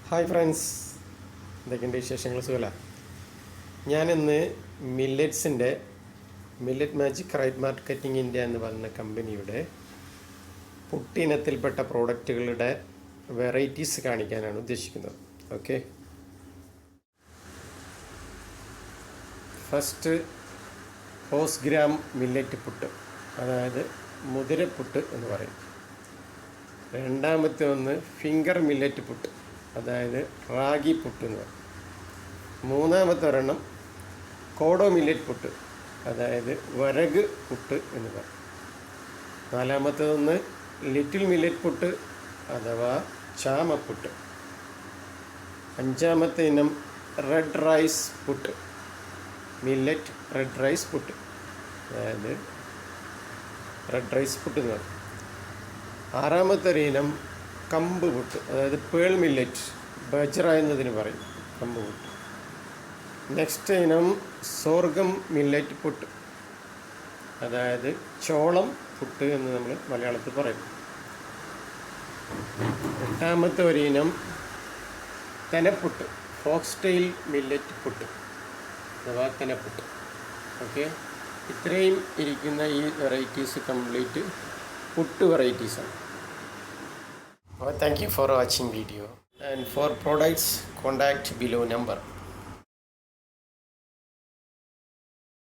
Hi friends, എന്തൊക്കെയുണ്ട് വിശേഷങ്ങൾ? സുഖമല്ല. ഞാനിന്ന് മില്ലറ്റ്സിൻ്റെ millet magic right marketing India എന്ന് പറയുന്ന കമ്പനിയുടെ പുട്ടിനത്തിൽപ്പെട്ട പ്രോഡക്റ്റുകളുടെ വെറൈറ്റീസ് കാണിക്കാനാണ് ഉദ്ദേശിക്കുന്നത്. Okay, first horse gram millet puttu, അതായത് മുതിരപ്പുട്ട് എന്ന് പറയും. രണ്ടാമത്തെ ഒന്ന് ഫിംഗർ മില്ലറ്റ് പുട്ട്, അതായത് റാഗി പുട്ട് എന്ന് പറയും. മൂന്നാമത്തെ ഒരെണ്ണം കോഡോ മില്ലറ്റ് പുട്ട്, അതായത് വരക് പുട്ട് എന്ന് പറയും. നാലാമത്തേതൊന്ന് ലിറ്റിൽ മില്ലറ്റ് പുട്ട് അഥവാ ചാമപ്പുട്ട്. അഞ്ചാമത്തെ ഇനം red rice puttu, millet red rice puttu, അതായത് റെഡ് റൈസ് പുട്ട് എന്ന് പറയും. ആറാമത്തെ ഒരു ഇനം കമ്പ് പുട്ട്, അതായത് പേൾ മില്ലറ്റ്, ബജ്റ എന്നതിന് പറയും കമ്പ് പുട്ട്. നെക്സ്റ്റ് ഇനം സോർഗം മില്ലറ്റ് പുട്ട്, അതായത് ചോളം പുട്ട് എന്ന് നമ്മൾ മലയാളത്തിൽ പറയും. എട്ടാമത്തെ ഒരു ഇനം തെനപ്പുട്ട്, ഫോക്സ് മില്ലറ്റ് പുട്ട് അഥവാ തെനപ്പുട്ട്. ഓക്കെ, ഇത്രയും ഇരിക്കുന്ന ഈ വെറൈറ്റീസ് കംപ്ലീറ്റ് പുട്ട് വെറൈറ്റീസാണ്. Thank you for watching video, and for products contact below number.